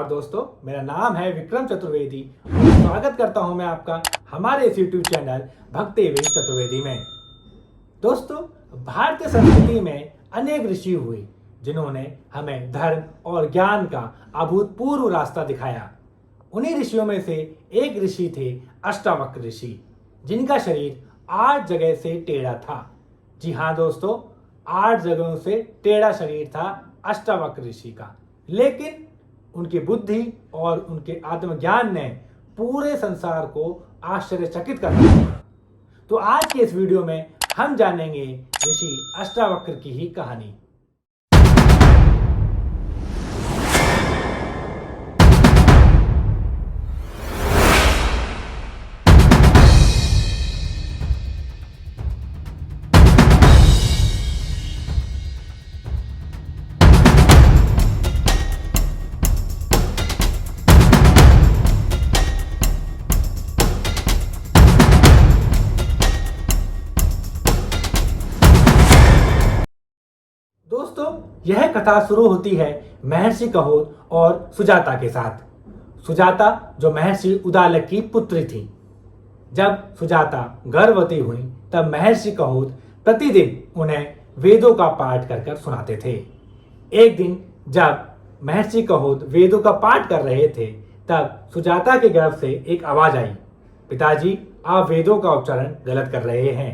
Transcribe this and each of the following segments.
नमस्कार दोस्तों, मेरा नाम है विक्रम चतुर्वेदी और स्वागत करता हूं मैं आपका हमारे इस यूट्यूब चैनल भक्ति वेद चतुर्वेदी में। दोस्तों, भारतीय संस्कृति में अनेक ऋषि हुए जिन्होंने हमें धर्म और ज्ञान का अभूतपूर्व रास्ता दिखाया। उन्हीं ऋषियों में से एक ऋषि थे अष्टावक्र ऋषि, जिनका शरीर 8 जगह से टेढ़ा था। जी हाँ दोस्तों, 8 जगहों से टेढ़ा शरीर था अष्टावक्र ऋषि का, लेकिन उनकी बुद्धि और उनके आत्मज्ञान ने पूरे संसार को आश्चर्यचकित कर दिया। तो आज के इस वीडियो में हम जानेंगे ऋषि अष्टावक्र की ही कहानी। दोस्तों, यह कथा शुरू होती है महर्षि कहोड और सुजाता के साथ। सुजाता जो महर्षि उदालक की पुत्री थी। जब सुजाता गर्भवती हुई तब महर्षि कहोड प्रतिदिन उन्हें वेदों का पाठ कर कर सुनाते थे। एक दिन जब महर्षि कहोड वेदों का पाठ कर रहे थे तब सुजाता के गर्भ से एक आवाज आई, पिताजी आप वेदों का उच्चारण गलत कर रहे हैं।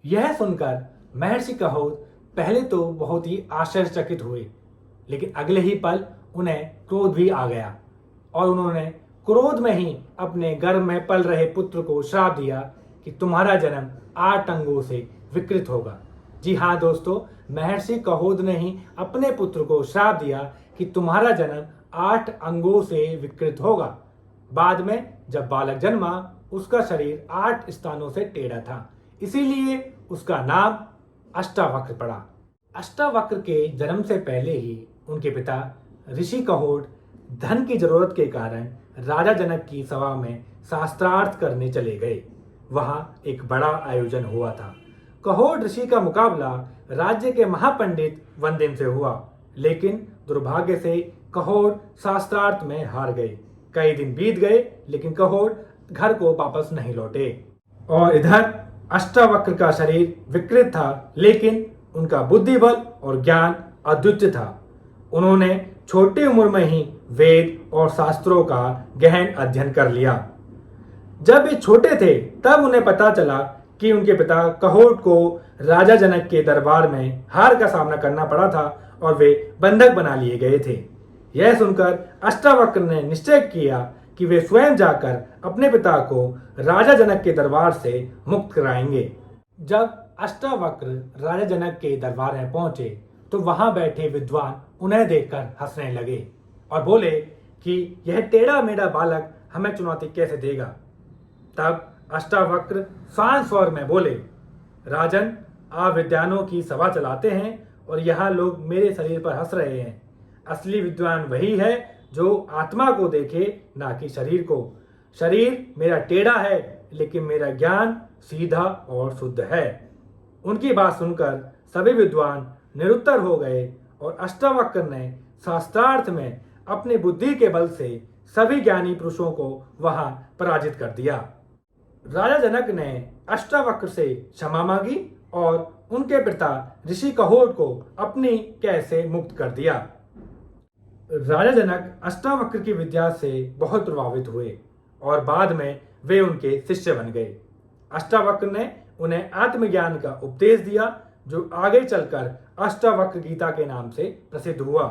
यह सुनकर महर्षि कहोड पहले तो बहुत ही आश्चर्यचकित हुए, लेकिन अगले ही पल उन्हें क्रोध भी आ गया और उन्होंने क्रोध में ही अपने गर्भ में पल रहे पुत्र को श्राप दिया कि तुम्हारा जन्म 8 अंगों से विकृत होगा। जी हाँ दोस्तों, महर्षि कहोड ने ही अपने पुत्र को श्राप दिया कि तुम्हारा जन्म 8 अंगों से विकृत होगा। बाद में जब बालक जन्मा उसका शरीर 8 स्थानों से टेढ़ा था, इसीलिए उसका नाम अष्टावक्र पड़ा। अष्टावक्र के जन्म से पहले ही उनके पिता ऋषि कहोड धन की जरूरत के कारण राजा जनक की सभा में शास्त्रार्थ करने चले गए। वहां एक बड़ा आयोजन हुआ था। कहोड ऋषि का मुकाबला राज्य के महापंडित वंदेन से हुआ, लेकिन दुर्भाग्य से कहोड शास्त्रार्थ में हार गए। कई दिन बीत गए लेकिन कहोड घर को वापस नहीं लौटे। और इधर अष्टावक्र का शरीर विकृत था, लेकिन उनका बुद्धि बल और ज्ञान अद्वितीय था। उन्होंने छोटी उम्र में ही वेद और शास्त्रों का गहन अध्ययन कर लिया। जब वे छोटे थे तब उन्हें पता चला कि उनके पिता कहोड को राजा जनक के दरबार में हार का सामना करना पड़ा था और वे बंधक बना लिए गए थे। यह सुनकर अष्टावक्र ने निश्चय किया कि वे स्वयं जाकर अपने पिता को राजा जनक के दरबार से मुक्त कराएंगे। जब अष्टावक्र राजा जनक के दरबार में पहुंचे तो वहां बैठे विद्वान उन्हें देखकर हंसने लगे और बोले कि यह टेढ़ा मेढ़ा बालक हमें चुनौती कैसे देगा। तब अष्टावक्र शांत स्वर में बोले, राजन आप विद्वानों की सभा चलाते हैं और यहाँ लोग मेरे शरीर पर हंस रहे हैं। असली विद्वान वही है जो आत्मा को देखे, ना कि शरीर को। शरीर मेरा टेढ़ा है लेकिन मेरा ज्ञान सीधा और शुद्ध है। उनकी बात सुनकर सभी विद्वान निरुत्तर हो गए और अष्टावक्र ने शास्त्रार्थ में अपनी बुद्धि के बल से सभी ज्ञानी पुरुषों को वहां पराजित कर दिया। राजा जनक ने अष्टावक्र से क्षमा मांगी और उनके पिता ऋषि कहोड को अपनी कैद से मुक्त कर दिया। राजा जनक अष्टावक्र की विद्या से बहुत प्रभावित हुए और बाद में वे उनके शिष्य बन गए। अष्टावक्र ने उन्हें आत्मज्ञान का उपदेश दिया जो आगे चलकर अष्टावक्र गीता के नाम से प्रसिद्ध हुआ।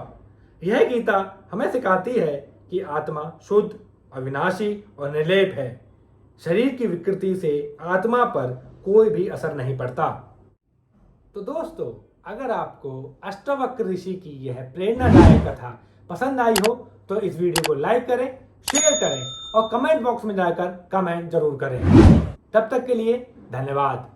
यह गीता हमें सिखाती है कि आत्मा शुद्ध, अविनाशी और निर्लेप है। शरीर की विकृति से आत्मा पर कोई भी असर नहीं पड़ता। तो दोस्तों, अगर आपको अष्टावक्र ऋषि की यह प्रेरणादायक कथा पसंद आई हो तो इस वीडियो को लाइक करें, शेयर करें और कमेंट बॉक्स में जाकर कमेंट जरूर करें। तब तक के लिए धन्यवाद।